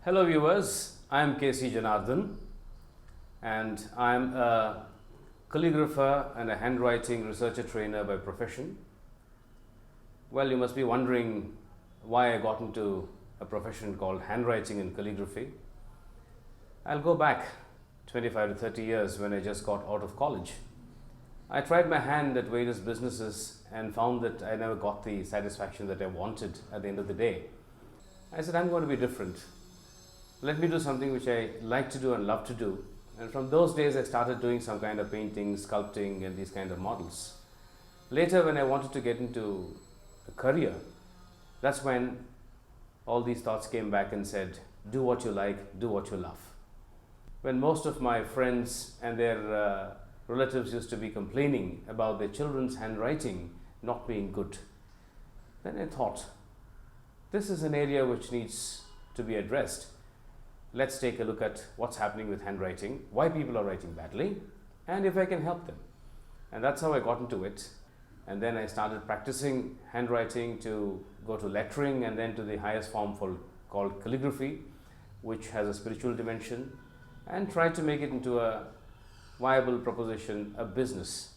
Hello viewers, I am C Janardhan and I am a calligrapher and a handwriting researcher trainer by profession. Well, you must be wondering why I got into a profession called handwriting and calligraphy. I'll go back 25 to 30 years when I just got out of college. I tried my hand at various businesses and found that I never got the satisfaction that I wanted at the end of the day. I said, I'm going to be different. Let me do something which I like to do and love to do. And from those days, I started doing some kind of painting, sculpting, and these kind of models. Later, when I wanted to get into a career, that's when all these thoughts came back and said, do what you like, do what you love. When most of my friends and their relatives used to be complaining about their children's handwriting not being good, then I thought, this is an area which needs to be addressed. Let's take a look at what's happening with handwriting, why people are writing badly, and if I can help them. And that's how I got into it. And then I started practicing handwriting to go to lettering and then to the highest form called calligraphy, which has a spiritual dimension, and tried to make it into a viable proposition, a business.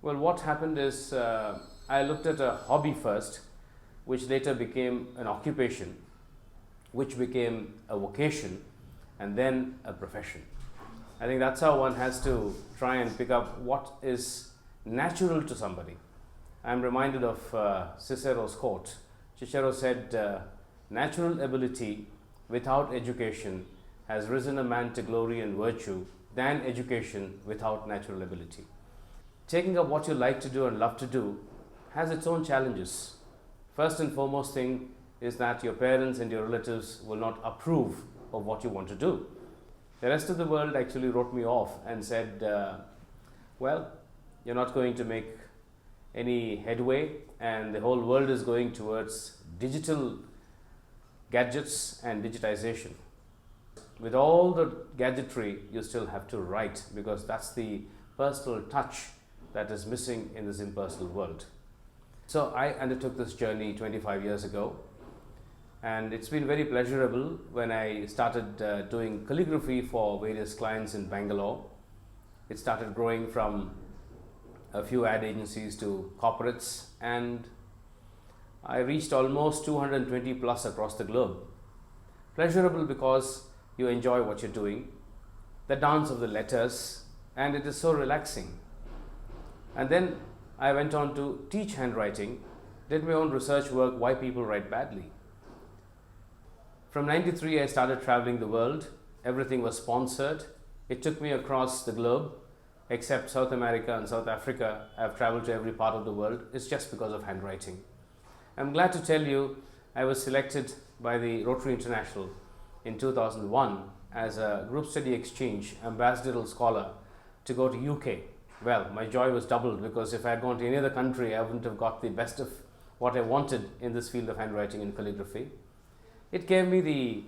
Well, what happened is I looked at a hobby first, which later became an occupation, which became a vocation, and then a profession. I think that's how one has to try and pick up what is natural to somebody. I'm reminded of Cicero's quote. Cicero said, natural ability without education has risen a man to glory and virtue than education without natural ability. Taking up what you like to do and love to do has its own challenges. First and foremost thing is that your parents and your relatives will not approve of what you want to do. The rest of the world actually wrote me off and said, well, you're not going to make any headway, and the whole world is going towards digital gadgets and digitization. With all the gadgetry, you still have to write, because that's the personal touch that is missing in this impersonal world. So I undertook this journey 25 years ago, and it's been very pleasurable when I started doing calligraphy for various clients in Bangalore. It started growing from a few ad agencies to corporates, and I reached almost 220 plus across the globe. Pleasurable because you enjoy what you're doing, the dance of the letters, and it is so relaxing. And then I went on to teach handwriting, did my own research work, why people write badly. From 93, I started traveling the world. Everything was sponsored. It took me across the globe, except South America and South Africa. I've traveled to every part of the world. It's just because of handwriting. I'm glad to tell you I was selected by the Rotary International in 2001 as a group study exchange ambassadorial scholar to go to UK. Well, my joy was doubled, because if I had gone to any other country, I wouldn't have got the best of what I wanted in this field of handwriting and calligraphy. It gave me the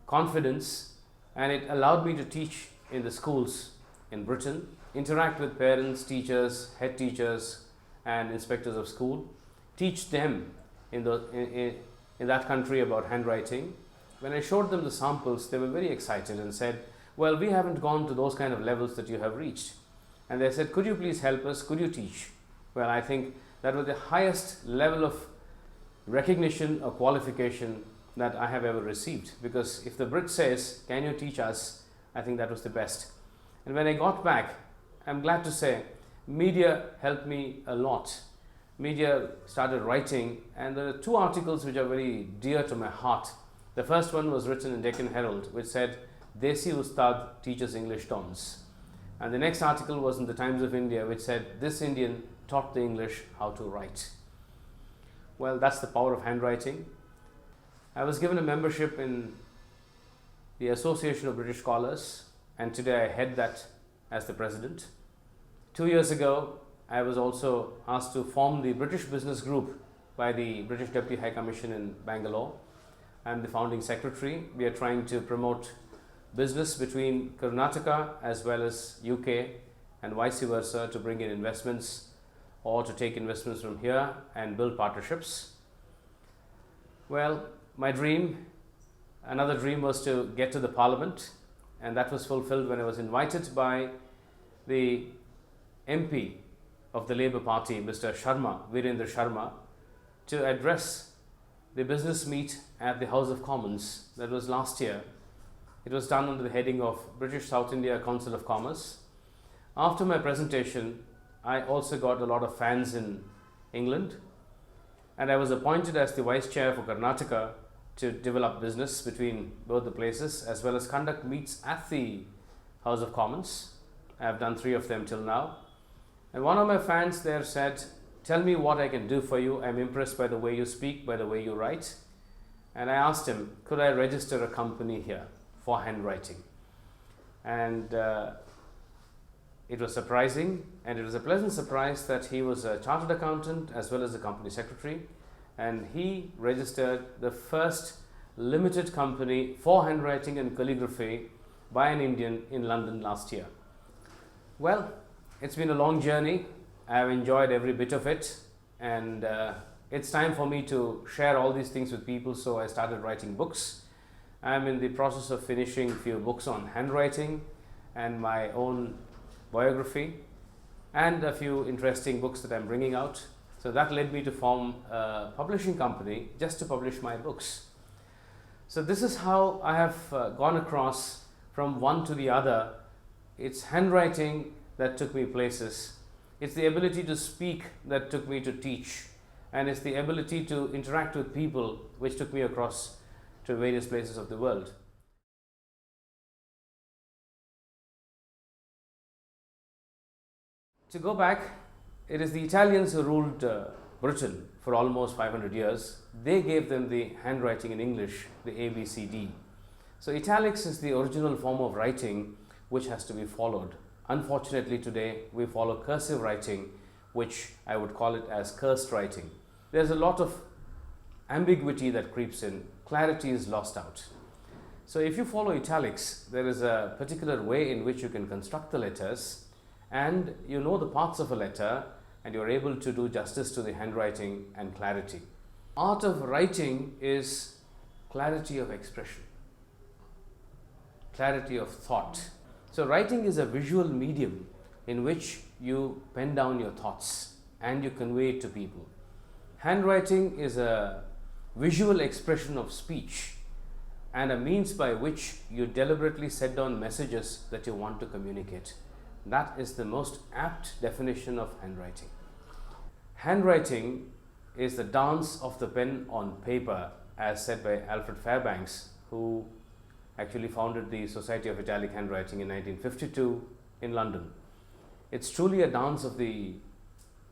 confidence, and it allowed me to teach in the schools in Britain, interact with parents, teachers, head teachers, and inspectors of school, teach them in that country about handwriting. When I showed them the samples, they were very excited and said, well, we haven't gone to those kind of levels that you have reached. And they said, could you please help us? Could you teach? Well, I think that was the highest level of recognition or qualification that I have ever received. Because if the Brit says, can you teach us? I think that was the best. And when I got back, I'm glad to say, media helped me a lot. Media started writing, and there are two articles which are very dear to my heart. The first one was written in Deccan Herald, which said, Desi Ustad teaches English dons. And the next article was in the Times of India, which said, this Indian taught the English how to write. Well, that's the power of handwriting. I was given a membership in the Association of British Scholars, and today I head that as the president. 2 years ago, I was also asked to form the British Business Group by the British Deputy High Commission in Bangalore. I'm the founding secretary. We are trying to promote business between Karnataka as well as UK and vice versa, to bring in investments or to take investments from here and build partnerships. Well, my dream Another dream was to get to the Parliament, and that was fulfilled when I was invited by the MP of the Labour Party, Mr. Sharma, Virendra Sharma, to address the business meet at the House of Commons. That was last year. It was done under the heading of British South India Council of Commerce. After my presentation, I also got a lot of fans in England, and I was appointed as the Vice Chair for Karnataka to develop business between both the places as well as conduct meets at the House of Commons. I have done 3 of them till now. And one of my fans there said, "Tell me what I can do for you. I'm impressed by the way you speak, by the way you write." And I asked him, could I register a company here for handwriting? And it was surprising, and it was a pleasant surprise that he was a chartered accountant as well as a company secretary, and he registered the first limited company for handwriting and calligraphy by an Indian in London last year. Well, it's been a long journey. I have enjoyed every bit of it, and it's time for me to share all these things with people, so I started writing books. I'm in the process of finishing a few books on handwriting and my own biography, and a few interesting books that I'm bringing out. So that led me to form a publishing company just to publish my books. So this is how I have gone across from one to the other. It's handwriting that took me places. It's the ability to speak that took me to teach. And it's the ability to interact with people which took me across to various places of the world. To go back, it is the Italians who ruled Britain for almost 500 years. They gave them the handwriting in English, the ABCD. So italics is the original form of writing which has to be followed. Unfortunately today we follow cursive writing, which I would call it as cursed writing. There's a lot of ambiguity that creeps in. Clarity is lost out. So if you follow italics, there is a particular way in which you can construct the letters, and you know the parts of a letter, and you're able to do justice to the handwriting and clarity. Art of writing is clarity of expression, clarity of thought. So writing is a visual medium in which you pen down your thoughts and you convey it to people. Handwriting is a visual expression of speech and a means by which you deliberately set down messages that you want to communicate. That is the most apt definition of handwriting. Handwriting is the dance of the pen on paper, as said by Alfred Fairbanks, who actually founded the Society of Italic Handwriting in 1952 in London. It's truly a dance of the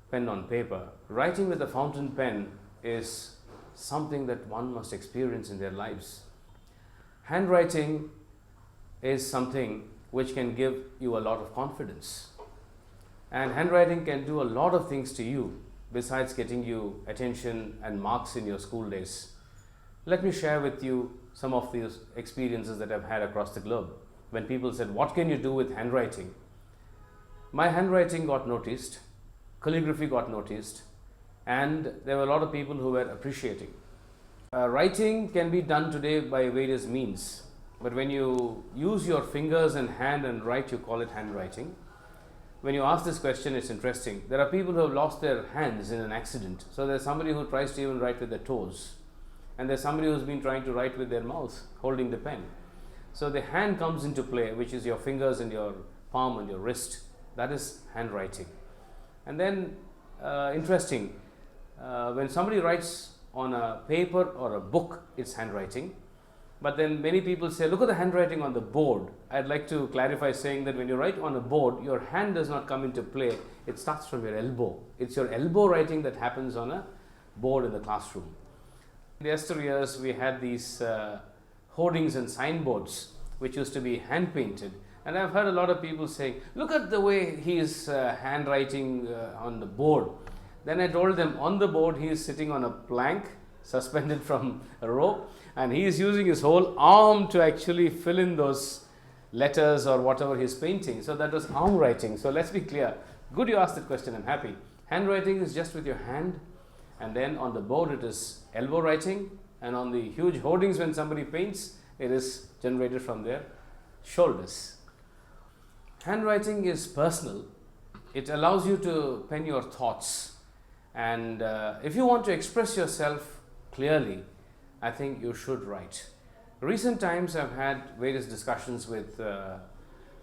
pen on paper. Writing with a fountain pen is something that one must experience in their lives. Handwriting is something which can give you a lot of confidence. And handwriting can do a lot of things to you besides getting you attention and marks in your school days. Let me share with you some of these experiences that I've had across the globe. When people said, "What can you do with handwriting?" My handwriting got noticed, calligraphy got noticed, and there were a lot of people who were appreciating. Writing can be done today by various means. But when you use your fingers and hand and write, you call it handwriting. When you ask this question, it's interesting. There are people who have lost their hands in an accident. So there's somebody who tries to even write with their toes. And there's somebody who's been trying to write with their mouth, holding the pen. So the hand comes into play, which is your fingers and your palm and your wrist. That is handwriting. And then, interesting, when somebody writes on a paper or a book, it's handwriting. But then many people say, "Look at the handwriting on the board." I'd like to clarify saying that when you write on a board, your hand does not come into play. It starts from your elbow. It's your elbow writing that happens on a board in the classroom. In the yesteryears, we had these hoardings and signboards which used to be hand painted. And I've heard a lot of people saying, "Look at the way he is handwriting on the board." Then I told them, on the board he is sitting on a plank suspended from a rope, and he is using his whole arm to actually fill in those letters or whatever he's painting. So that was arm writing. So let's be clear. Good you asked that question, I'm happy. Handwriting is just with your hand, and then on the board it is elbow writing, and on the huge hoardings when somebody paints, it is generated from their shoulders. Handwriting is personal. It allows you to pen your thoughts, and if you want to express yourself clearly, I think you should write. Recent times I've had various discussions with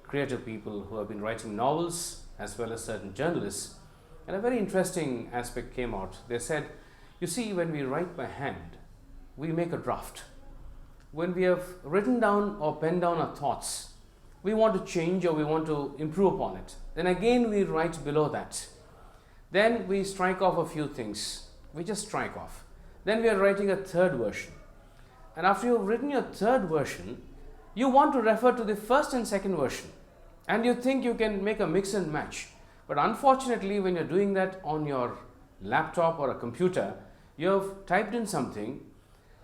creative people who have been writing novels as well as certain journalists, and a very interesting aspect came out. They said, you see, when we write by hand, we make a draft. When we have written down or penned down our thoughts, we want to change or we want to improve upon it. Then again we write below that. Then we strike off a few things. We just strike off. Then we are writing a third version. And after you've written your third version, you want to refer to the first and second version. And you think you can make a mix and match. But unfortunately, when you're doing that on your laptop or a computer, you have typed in something.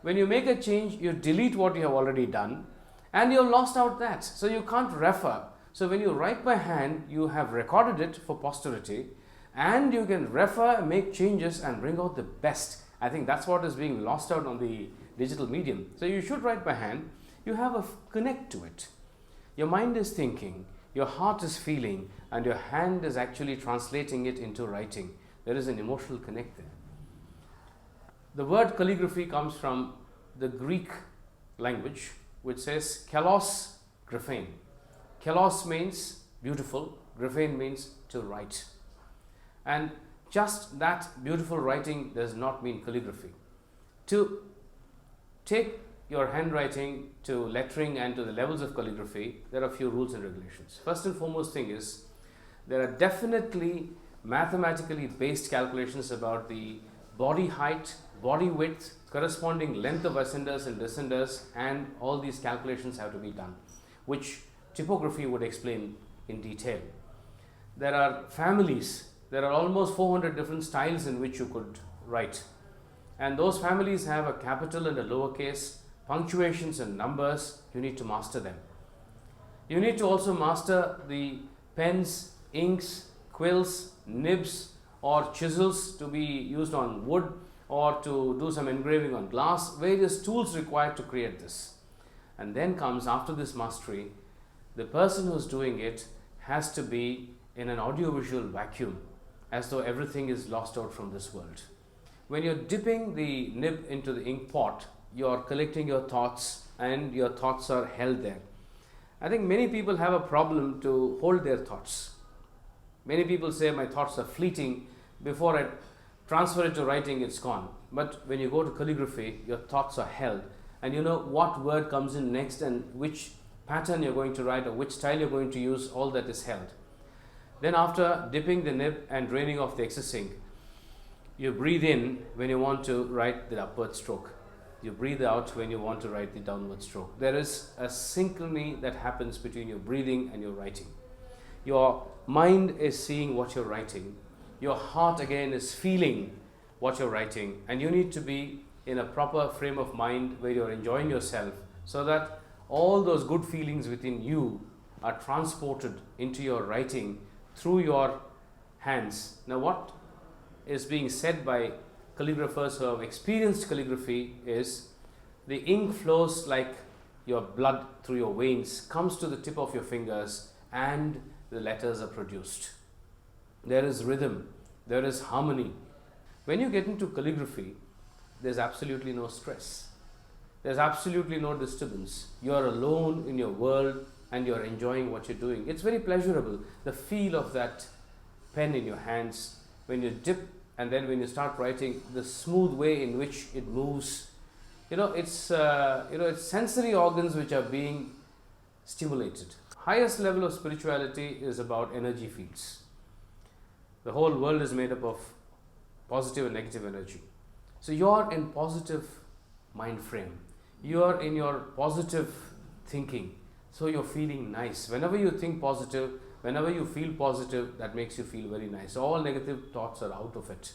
When you make a change, you delete what you have already done, and you've lost out that. So you can't refer. So when you write by hand, you have recorded it for posterity, and you can refer, make changes, and bring out the best. I think that's what is being lost out on the digital medium. So you should write by hand. You have a connect to it. Your mind is thinking, your heart is feeling, and your hand is actually translating it into writing. There is an emotional connect there. The word calligraphy comes from the Greek language, which says kalos graphein. Kalos means beautiful, graphein means to write. And just that beautiful writing does not mean calligraphy. To take your handwriting to lettering and to the levels of calligraphy, there are a few rules and regulations. First and foremost thing is, there are definitely mathematically based calculations about the body height, body width, corresponding length of ascenders and descenders, and all these calculations have to be done, which typography would explain in detail. There are families, there are almost 400 different styles in which you could write, and those families have a capital and a lowercase, punctuations and numbers. You need to master them. You need to also master the pens, inks, quills, nibs or chisels to be used on wood or to do some engraving on glass, various tools required to create this. And then comes, after this mastery, the person who's doing it has to be in an audiovisual vacuum, as though everything is lost out from this world. When you're dipping the nib into the ink pot, you're collecting your thoughts, and your thoughts are held there. I think many people have a problem to hold their thoughts. Many people say, my thoughts are fleeting, before I transfer it to writing, it's gone. But when you go to calligraphy, your thoughts are held, and you know what word comes in next and which pattern you're going to write or which style you're going to use, all that is held. Then after dipping the nib and draining off the excess ink, you breathe in when you want to write the upward stroke. You breathe out when you want to write the downward stroke. There is a synchrony that happens between your breathing and your writing. Your mind is seeing what you're writing. Your heart again is feeling what you're writing, and you need to be in a proper frame of mind where you're enjoying yourself, so that all those good feelings within you are transported into your writing through your hands. Now, what is being said by calligraphers who have experienced calligraphy is, the ink flows like your blood through your veins, comes to the tip of your fingers, and the letters are produced. There is rhythm, there is harmony. When you get into calligraphy, there's absolutely no stress. There's absolutely no disturbance. You are alone in your world and you're enjoying what you're doing. It's very pleasurable. The feel of that pen in your hands, when you dip and then when you start writing, the smooth way in which it moves. It's sensory organs which are being stimulated. Highest level of spirituality is about energy fields. The whole world is made up of positive and negative energy. So you're in positive mind frame. You're in your positive thinking. So you're feeling nice. Whenever you think positive, whenever you feel positive, that makes you feel very nice. All negative thoughts are out of it.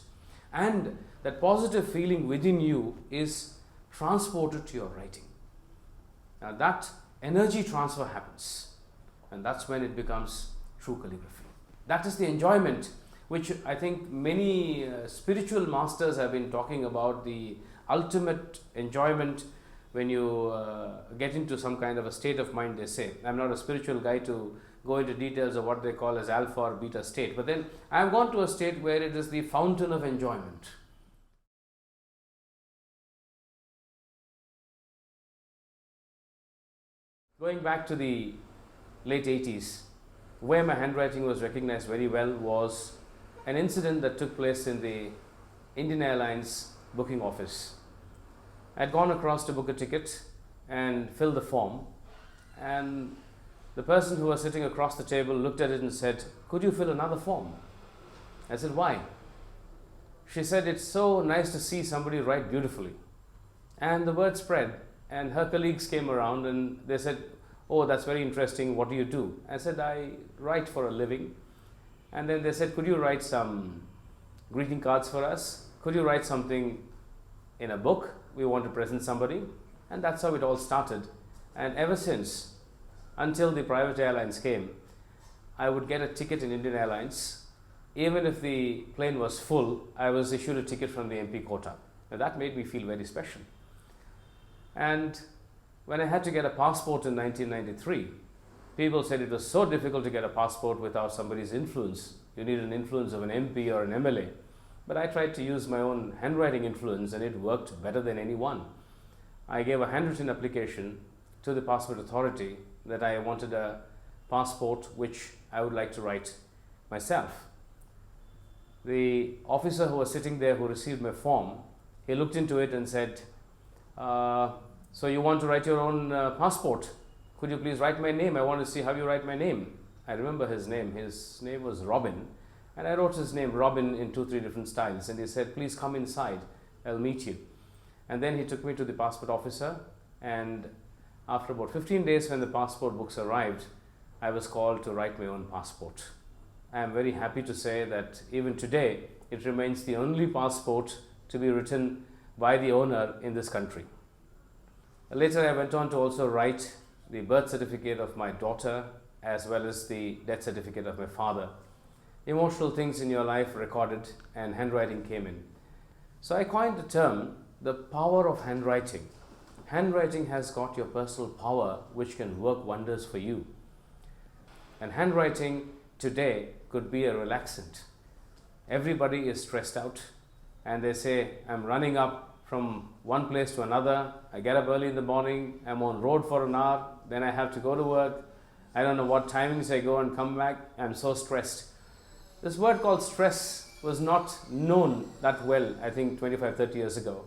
And that positive feeling within you is transported to your writing. Now that energy transfer happens. And that's when it becomes true calligraphy. That is the enjoyment which I think many spiritual masters have been talking about, the ultimate enjoyment when you get into some kind of a state of mind, they say. I'm not a spiritual guy to go into details of what they call as alpha or beta state, but then I've gone to a state where it is the fountain of enjoyment. Going back to the late 80s, where my handwriting was recognized very well was an incident that took place in the Indian Airlines booking office. I'd gone across to book a ticket and fill the form, and the person who was sitting across the table looked at it and said, "Could you fill another form?" I said, "Why?" She said, "It's so nice to see somebody write beautifully." And the word spread, and her colleagues came around and they said, "Oh, that's very interesting. What do you do?" I said, "I write for a living." And then they said, "Could you write some greeting cards for us? Could you write something in a book? We want to present somebody." And that's how it all started. And ever since, until the private airlines came, I would get a ticket in Indian Airlines. Even if the plane was full, I was issued a ticket from the MP quota. Now that made me feel very special. And when I had to get a passport in 1993, people said it was so difficult to get a passport without somebody's influence. You need an influence of an MP or an MLA. But I tried to use my own handwriting influence, and it worked better than anyone. I gave a handwritten application to the passport authority that I wanted a passport which I would like to write myself. The officer who was sitting there who received my form, he looked into it and said, "So you want to write your own passport? Could you please write my name? I want to see how you write my name." I remember his name. His name was Robin. And I wrote his name, Robin, in 2-3 different styles. And he said, "Please come inside. I'll meet you." And then he took me to the passport officer. And after about 15 days, when the passport books arrived, I was called to write my own passport. I am very happy to say that even today, it remains the only passport to be written by the owner in this country. Later, I went on to also write the birth certificate of my daughter as well as the death certificate of my father. Emotional things in your life recorded, and handwriting came in. So I coined the term, the power of handwriting. Handwriting has got your personal power which can work wonders for you. And handwriting today could be a relaxant. Everybody is stressed out and they say, "I'm running up from one place to another. I get up early in the morning, I'm on road for an hour, then I have to go to work. I don't know what timings I go and come back. I'm so stressed." This word called stress was not known that well, I think 25-30 years ago.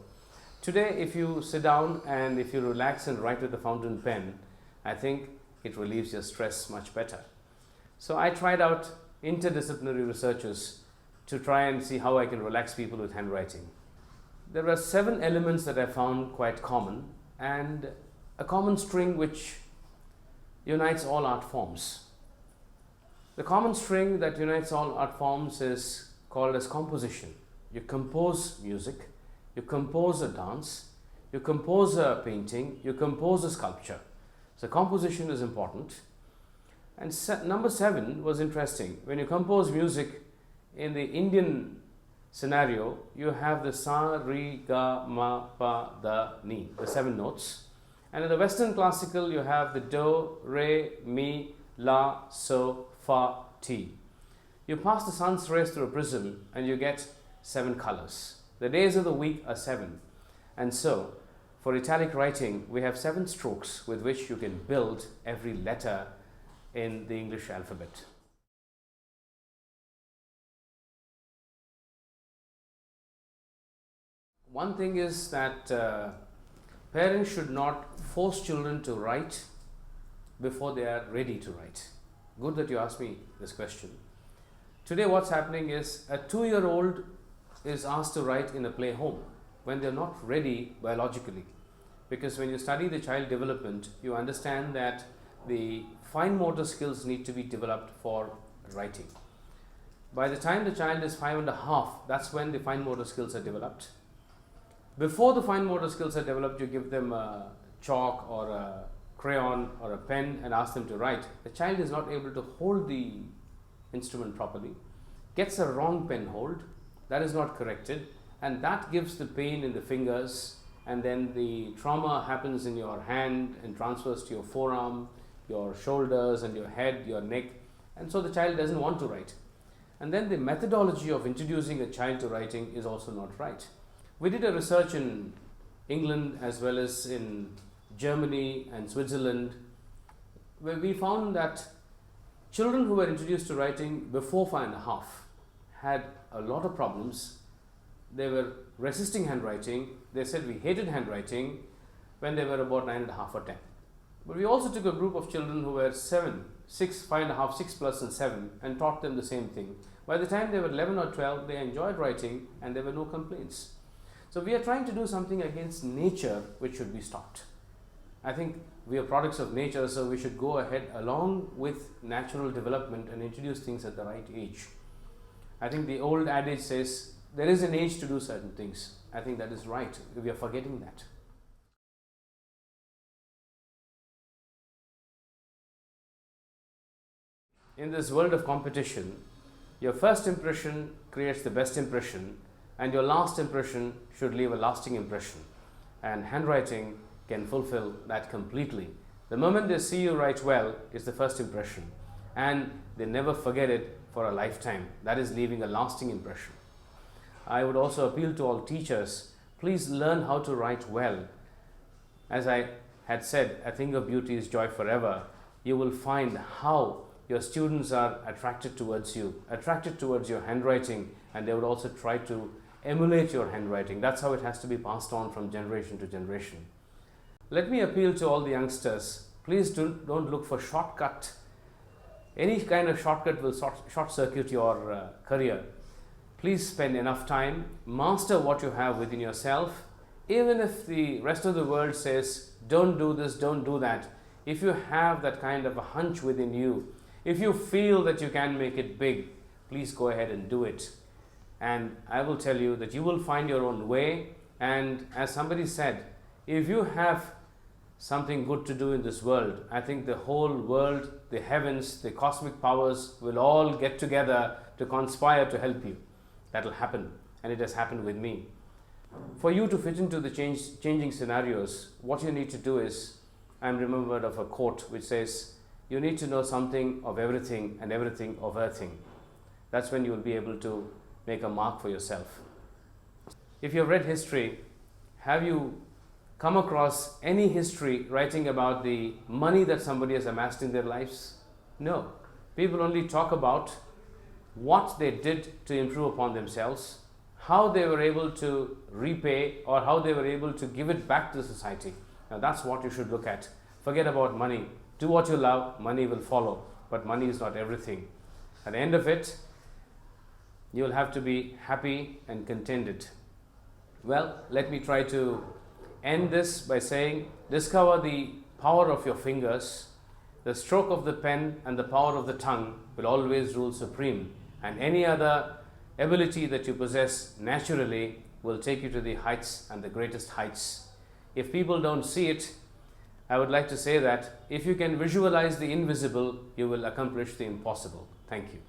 Today, if you sit down and if you relax and write with a fountain pen, I think it relieves your stress much better. So I tried out interdisciplinary researches to try and see how I can relax people with handwriting. There are 7 elements that I found quite common, and a common string which unites all art forms. The common string that unites all art forms is called as composition. You compose music, you compose a dance, you compose a painting, you compose a sculpture. So composition is important. And number 7 was interesting. When you compose music in the Indian scenario, you have the sa, re, ga, ma, pa, da, ni, the 7 notes. And in the Western classical, you have the do, re, mi, la, so, fa, ti. You pass the sun's rays through a prism and you get 7 colors. The days of the week are 7. And so, for italic writing, we have 7 strokes with which you can build every letter in the English alphabet. One thing is that parents should not force children to write before they are ready to write. Good that you asked me this question. Today what's happening is a 2-year-old is asked to write in a play home when they're not ready biologically. Because when you study the child development, you understand that the fine motor skills need to be developed for writing. By the time the child is 5.5, that's when the fine motor skills are developed. Before the fine motor skills are developed, you give them a chalk or a crayon or a pen and ask them to write. The child is not able to hold the instrument properly, gets a wrong pen hold, that is not corrected, and that gives the pain in the fingers and then the trauma happens in your hand and transfers to your forearm, your shoulders and your head, your neck, and so the child doesn't want to write. And then the methodology of introducing a child to writing is also not right. We did a research in England as well as in Germany and Switzerland, where we found that children who were introduced to writing before 5.5 had a lot of problems. They were resisting handwriting. They said we hated handwriting when they were about 9.5 or 10. But we also took a group of children who were 7, 6, 5.5, 6 plus and 7 and taught them the same thing. By the time they were 11 or 12, they enjoyed writing and there were no complaints. So we are trying to do something against nature which should be stopped. I think we are products of nature, so we should go ahead along with natural development and introduce things at the right age. I think the old adage says there is an age to do certain things. I think that is right. We are forgetting that. In this world of competition, your first impression creates the best impression, and your last impression should leave a lasting impression. And handwriting can fulfill that completely. The moment they see you write well is the first impression, and they never forget it for a lifetime. That is leaving a lasting impression. I would also appeal to all teachers, please learn how to write well. As I had said, a thing of beauty is joy forever. You will find how your students are attracted towards you, attracted towards your handwriting, and they would also try to emulate your handwriting. That's how it has to be passed on from generation to generation. Let me appeal to all the youngsters, please don't look for shortcut. Any kind of shortcut will short circuit your career. Please spend enough time, master what you have within yourself. Even if the rest of the world says, don't do this, don't do that. If you have that kind of a hunch within you, if you feel that you can make it big, please go ahead and do it. And I will tell you that you will find your own way. And as somebody said, if you have something good to do in this world, I think the whole world, the heavens, the cosmic powers will all get together to conspire to help you. That will happen, and it has happened with me. For you to fit into the changing scenarios, what you need to do is, I'm remembered of a quote which says, you need to know something of everything and everything of earthing. That's when you will be able to make a mark for yourself. If you have read history, have you come across any history writing about the money that somebody has amassed in their lives? No. People only talk about what they did to improve upon themselves, how they were able to repay or how they were able to give it back to society. Now that's what you should look at. Forget about money. Do what you love, money will follow. But money is not everything. At the end of it, you will have to be happy and contented. Well, let me try to end this by saying, discover the power of your fingers. The stroke of the pen and the power of the tongue will always rule supreme. And any other ability that you possess naturally will take you to the heights and the greatest heights. If people don't see it, I would like to say that if you can visualize the invisible, you will accomplish the impossible. Thank you.